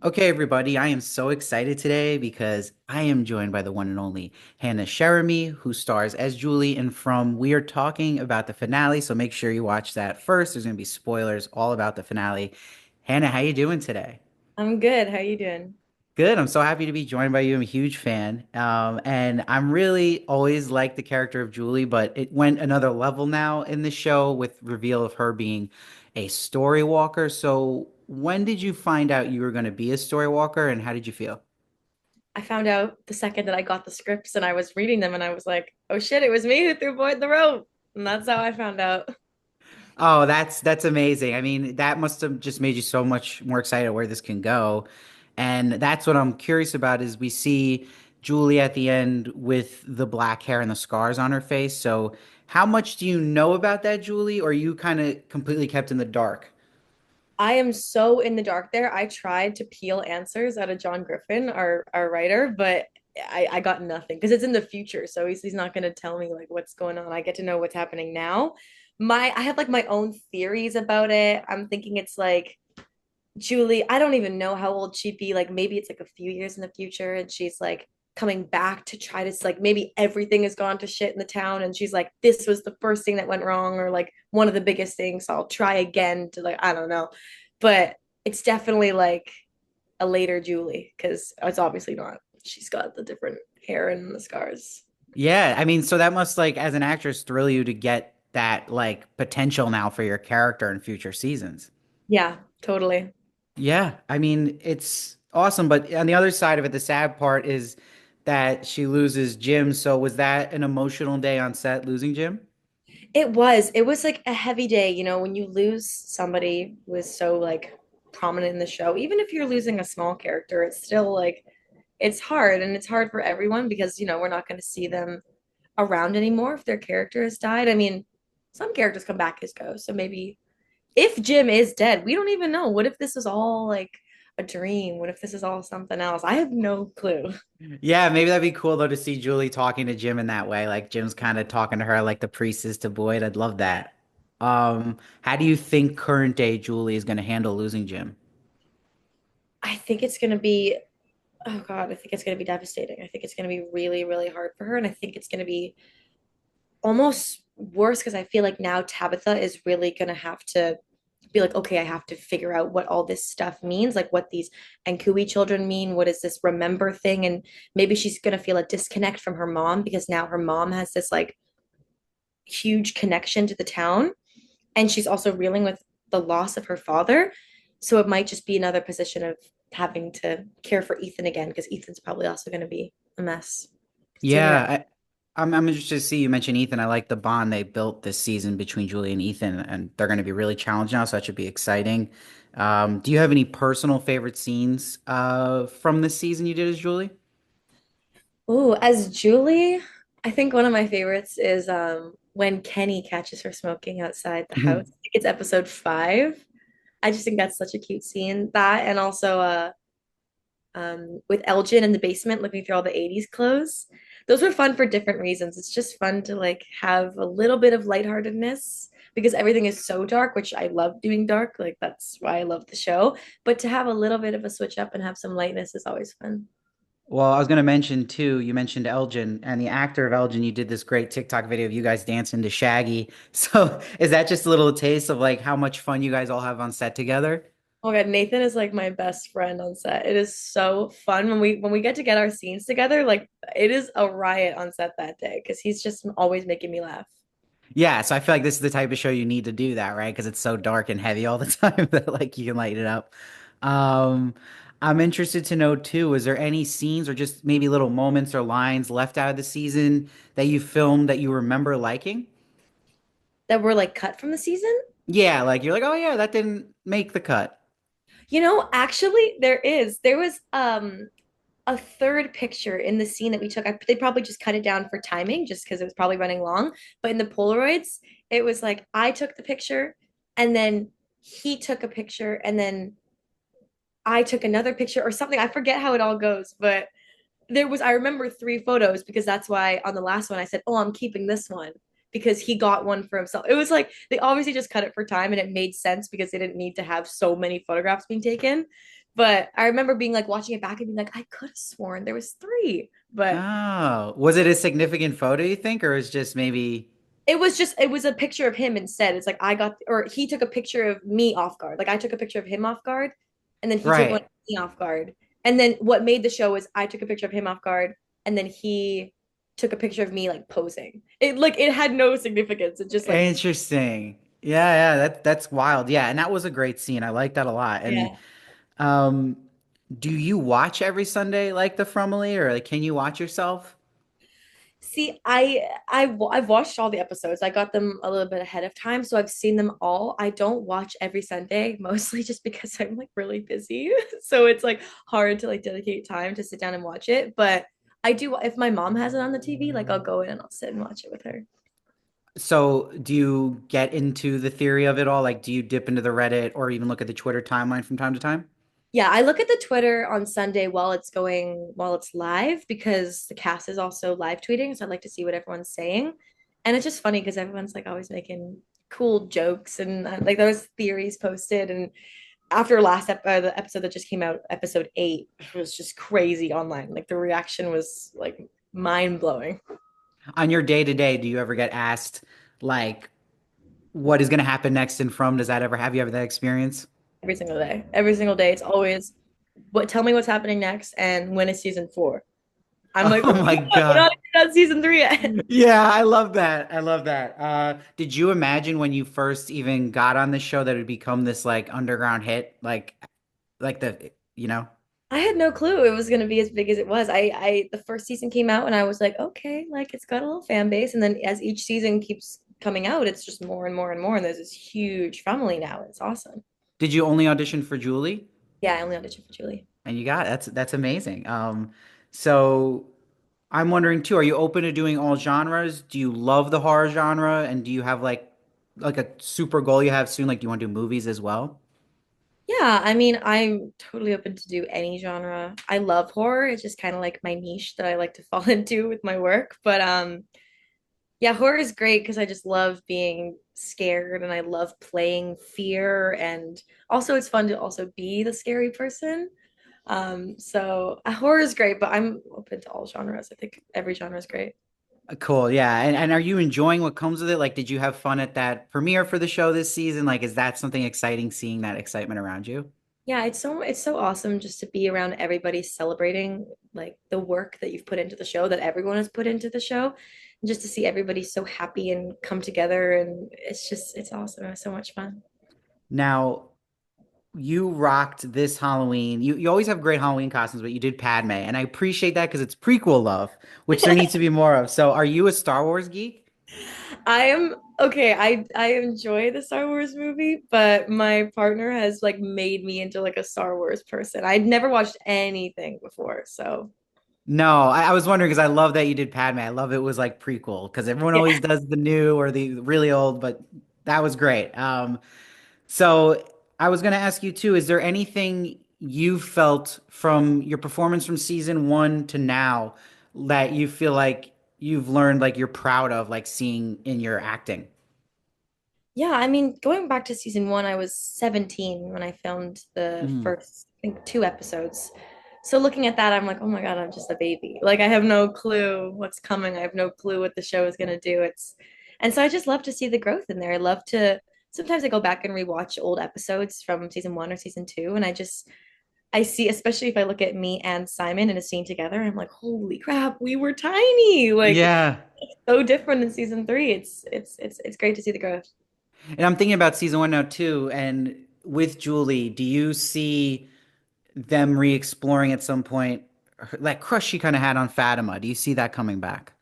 Okay, everybody, I am so excited today because I am joined by the one and only Hannah Cheramy, who stars as Julie and From. We are talking about the finale, so make sure you watch that first. There's going to be spoilers all about the finale. Hannah, how you doing today? I'm good. How you doing? Good. I'm so happy to be joined by you. I'm a huge fan. And I'm really always liked the character of Julie, but it went another level now in the show with reveal of her being a story walker. So when did you find out you were going to be a story walker and how did you feel? I found out the second that I got the scripts and I was reading them and I was like, oh shit, it was me who threw Boyd the rope. And that's how I found out. Oh, that's amazing. I mean, that must have just made you so much more excited where this can go. And that's what I'm curious about is we see Julie at the end with the black hair and the scars on her face. So how much do you know about that, Julie, or you kind of completely kept in the dark? I am so in the dark there. I tried to peel answers out of John Griffin, our writer, but I got nothing because it's in the future. So he's not going to tell me like what's going on. I get to know what's happening now. I have like my own theories about it. I'm thinking it's like Julie, I don't even know how old she'd be. Like maybe it's like a few years in the future and she's like coming back to try to like maybe everything has gone to shit in the town and she's like, this was the first thing that went wrong or like one of the biggest things. So I'll try again to like, I don't know. But it's definitely like a later Julie because it's obviously not. She's got the different hair and the scars. Yeah, I mean, so that must like as an actress thrill you to get that like potential now for your character in future seasons. Yeah, totally. Yeah, I mean, it's awesome, but on the other side of it, the sad part is that she loses Jim. So was that an emotional day on set losing Jim? It was like a heavy day, when you lose somebody who is so like prominent in the show, even if you're losing a small character, it's still like it's hard and it's hard for everyone because, we're not going to see them around anymore if their character has died. I mean, some characters come back as ghosts, so maybe if Jim is dead, we don't even know. What if this is all like a dream? What if this is all something else? I have no clue. Yeah, maybe that'd be cool though to see Julie talking to Jim in that way. Like Jim's kind of talking to her like the priest is to Boyd. I'd love that. How do you think current day Julie is going to handle losing Jim? I think it's going to be oh God, I think it's going to be devastating. I think it's going to be really, really hard for her. And I think it's going to be almost worse because I feel like now Tabitha is really going to have to be like, okay, I have to figure out what all this stuff means, like what these Ankui children mean. What is this remember thing? And maybe she's going to feel a disconnect from her mom because now her mom has this like huge connection to the town. And she's also reeling with the loss of her father. So it might just be another position of having to care for Ethan again because Ethan's probably also going to be a mess. Seeing her. Yeah, I'm interested to see you mention Ethan. I like the bond they built this season between Julie and Ethan, and they're going to be really challenged now, so that should be exciting. Do you have any personal favorite scenes from this season you did as Julie? Oh, as Julie, I think one of my favorites is when Kenny catches her smoking outside the house. I think it's episode 5. I just think that's such a cute scene. That and also with Elgin in the basement looking through all the 80s clothes. Those were fun for different reasons. It's just fun to like have a little bit of lightheartedness because everything is so dark, which I love doing dark. Like that's why I love the show. But to have a little bit of a switch up and have some lightness is always fun. Well, I was going to mention too, you mentioned Elgin and the actor of Elgin. You did this great TikTok video of you guys dancing to Shaggy. So is that just a little taste of like how much fun you guys all have on set together? Oh my God, Nathan is like my best friend on set. It is so fun when we get to get our scenes together. Like it is a riot on set that day because he's just always making me laugh. Yeah, so I feel like this is the type of show you need to do that, right? Because it's so dark and heavy all the time that like you can light it up. Um, I'm interested to know too, is there any scenes or just maybe little moments or lines left out of the season that you filmed that you remember liking? That were like cut from the season. Yeah, like you're like, oh yeah, that didn't make the cut. Actually, there was a third picture in the scene that we took. They probably just cut it down for timing, just because it was probably running long. But in the Polaroids, it was like I took the picture, and then he took a picture, and then I took another picture or something. I forget how it all goes, but I remember 3 photos because that's why on the last one I said, "Oh, I'm keeping this one." Because he got one for himself. It was like they obviously just cut it for time and it made sense because they didn't need to have so many photographs being taken. But I remember being like watching it back and being like, I could have sworn there was three. But Oh, was it a significant photo, you think, or is just maybe it was a picture of him instead. It's like I got or he took a picture of me off guard. Like I took a picture of him off guard, and then he took one of right? me off guard. And then what made the show was I took a picture of him off guard, and then he took a picture of me like posing. It had no significance. It just like Interesting. Yeah, that's wild. Yeah, and that was a great scene. I like that a lot. And yeah. um, do you watch every Sunday like the Frumley, or like can you watch yourself? See, I've watched all the episodes. I got them a little bit ahead of time, so I've seen them all. I don't watch every Sunday, mostly just because I'm like really busy. So it's like hard to like dedicate time to sit down and watch it. But I do if my mom has it on the TV, like I'll go in and I'll sit and watch it with her. So, do you get into the theory of it all? Like, do you dip into the Reddit or even look at the Twitter timeline from time to time? Yeah, I look at the Twitter on Sunday while it's live because the cast is also live tweeting, so I'd like to see what everyone's saying. And it's just funny because everyone's like always making cool jokes and like those theories posted. And after the episode that just came out, episode 8, was just crazy online. Like the reaction was like mind blowing On your day to day, do you ever get asked like what is going to happen next and from? Does that ever have you ever that experience? every single day. Every single day, it's always what tell me what's happening next and when is season 4. I'm like, Oh my we're not God. even on season 3 yet. Yeah, I love that. I love that. Did you imagine when you first even got on this show that it would become this like underground hit? Like the, you know? I had no clue it was going to be as big as it was. The first season came out and I was like, okay, like it's got a little fan base. And then as each season keeps coming out, it's just more and more and more. And there's this huge family now. It's awesome. Did you only audition for Julie? Yeah, I only auditioned for Julie. And you got it. That's amazing. So I'm wondering too, are you open to doing all genres? Do you love the horror genre? And do you have like a super goal you have soon? Like, do you want to do movies as well? Yeah, I mean, I'm totally open to do any genre. I love horror. It's just kind of like my niche that I like to fall into with my work. But yeah, horror is great because I just love being scared and I love playing fear and also it's fun to also be the scary person. So horror is great, but I'm open to all genres. I think every genre is great. Cool. Yeah. And are you enjoying what comes with it? Like, did you have fun at that premiere for the show this season? Like, is that something exciting seeing that excitement around you? Yeah, it's so awesome just to be around everybody celebrating like the work that you've put into the show, that everyone has put into the show, and just to see everybody so happy and come together and it's awesome. It was so much fun. Now, you rocked this Halloween. You always have great Halloween costumes, but you did Padme, and I appreciate that because it's prequel love, which there needs to be more of. So, are you a Star Wars geek? I am okay. I enjoy the Star Wars movie, but my partner has like made me into like a Star Wars person. I'd never watched anything before, so No, I was wondering because I love that you did Padme. I love it was like prequel because everyone yeah. always does the new or the really old, but that was great. So I was going to ask you too, is there anything you felt from your performance from season one to now that you feel like you've learned, like you're proud of, like seeing in your acting? Yeah, I mean, going back to season 1, I was 17 when I filmed the Mm. first, I think, 2 episodes. So looking at that, I'm like, oh my God, I'm just a baby. Like I have no clue what's coming. I have no clue what the show is gonna do. And so I just love to see the growth in there. I love to sometimes I go back and rewatch old episodes from season 1 or season 2, and I see, especially if I look at me and Simon in a scene together, I'm like, holy crap, we were tiny. Like Yeah. so different in season 3. It's great to see the growth. And I'm thinking about season one now too. And with Julie, do you see them re-exploring at some point that crush she kind of had on Fatima? Do you see that coming back?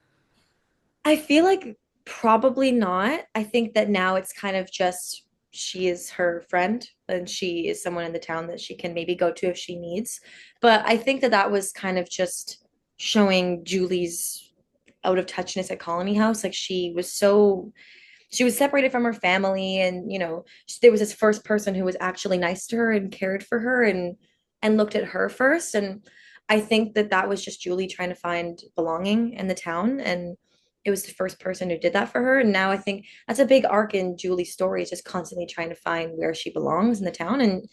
I feel like probably not. I think that now it's kind of just she is her friend and she is someone in the town that she can maybe go to if she needs. But I think that that was kind of just showing Julie's out of touchness at Colony House. Like she was separated from her family and there was this first person who was actually nice to her and cared for her and looked at her first. And I think that that was just Julie trying to find belonging in the town, and it was the first person who did that for her. And now I think that's a big arc in Julie's story, is just constantly trying to find where she belongs in the town. And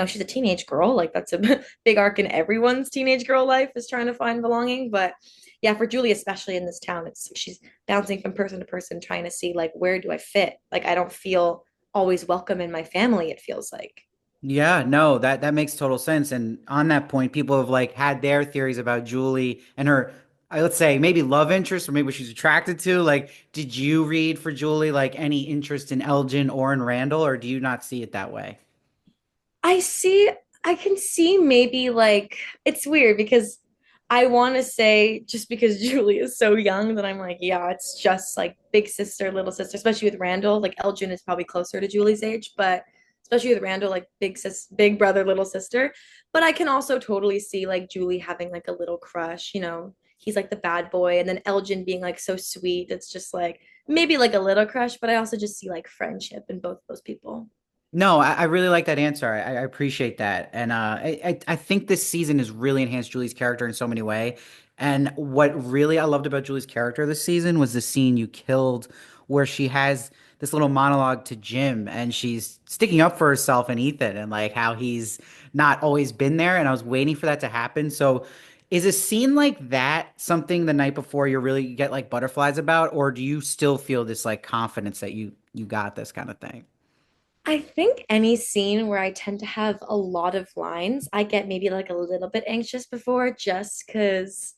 she's a teenage girl. Like that's a big arc in everyone's teenage girl life is trying to find belonging. But yeah, for Julie, especially in this town, it's she's bouncing from person to person, trying to see like where do I fit? Like I don't feel always welcome in my family, it feels like. Yeah, no, that makes total sense. And on that point, people have like had their theories about Julie and her, let's say maybe love interest or maybe what she's attracted to. Like, did you read for Julie like any interest in Elgin or in Randall, or do you not see it that way? I see, I can see maybe like it's weird because I want to say just because Julie is so young that I'm like, yeah, it's just like big sister, little sister, especially with Randall. Like Elgin is probably closer to Julie's age, but especially with Randall, like big brother, little sister. But I can also totally see like Julie having like a little crush, he's like the bad boy, and then Elgin being like so sweet. It's just like maybe like a little crush, but I also just see like friendship in both of those people. No, I really like that answer. I appreciate that, and I think this season has really enhanced Julie's character in so many ways. And what really I loved about Julie's character this season was the scene you killed, where she has this little monologue to Jim, and she's sticking up for herself and Ethan, and like how he's not always been there. And I was waiting for that to happen. So, is a scene like that something the night before you really get like butterflies about, or do you still feel this like confidence that you got this kind of thing? I think any scene where I tend to have a lot of lines, I get maybe like a little bit anxious before just because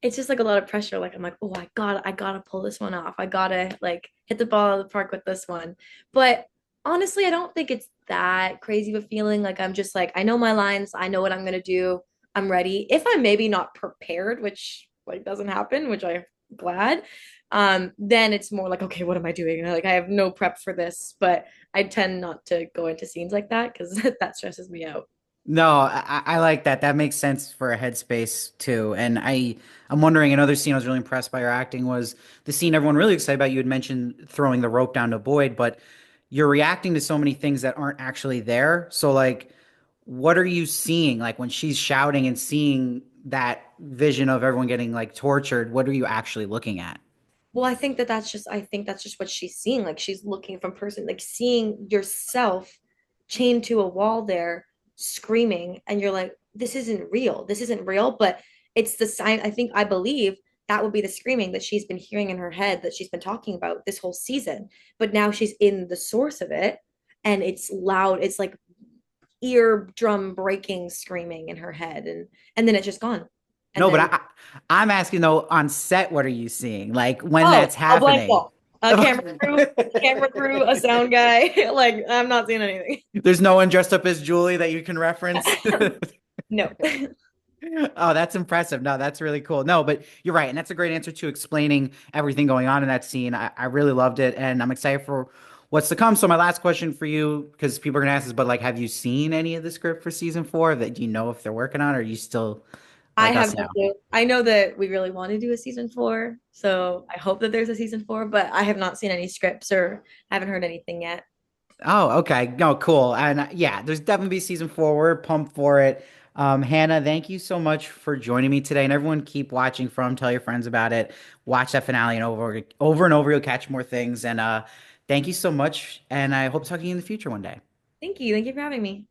it's just like a lot of pressure. Like I'm like, oh, I gotta pull this one off. I gotta like hit the ball out of the park with this one. But honestly, I don't think it's that crazy of a feeling. Like I'm just like, I know my lines, I know what I'm gonna do. I'm ready. If I'm maybe not prepared, which like doesn't happen, which I'm glad, then it's more like, okay, what am I doing? Like I have no prep for this, but I tend not to go into scenes like that because that stresses me out. No, I like that. That makes sense for a headspace too. And I'm wondering, another scene I was really impressed by your acting was the scene everyone really excited about. You had mentioned throwing the rope down to Boyd, but you're reacting to so many things that aren't actually there. So like, what are you seeing? Like when she's shouting and seeing that vision of everyone getting like tortured, what are you actually looking at? Well, I think that's just what she's seeing. Like she's looking from person, like seeing yourself chained to a wall there, screaming, and you're like, this isn't real. This isn't real. But it's the sign. I believe that would be the screaming that she's been hearing in her head that she's been talking about this whole season. But now she's in the source of it, and it's loud. It's like eardrum breaking screaming in her head, and then it's just gone. And No, but then I'm asking though, on set, what are you seeing? Like when oh, that's a blank happening? wall. A camera crew, a sound guy. Like I'm not seeing anything. There's no one dressed up as Julie that you can reference. No. Oh, that's impressive. No, that's really cool. No, but you're right. And that's a great answer to explaining everything going on in that scene. I really loved it. And I'm excited for what's to come. So my last question for you, because people are gonna ask this, but like, have you seen any of the script for season four? That do you know if they're working on, or are you still I like have us no now? clue. I know that we really want to do a season four, so I hope that there's a season four, but I have not seen any scripts or haven't heard anything yet. Oh, okay. No, cool. And yeah, there's definitely be season four. We're pumped for it. Hannah, thank you so much for joining me today. And everyone keep watching From. Tell your friends about it. Watch that finale and over and over. You'll catch more things. And thank you so much. And I hope to talk to you in the future one day. Thank you. Thank you for having me.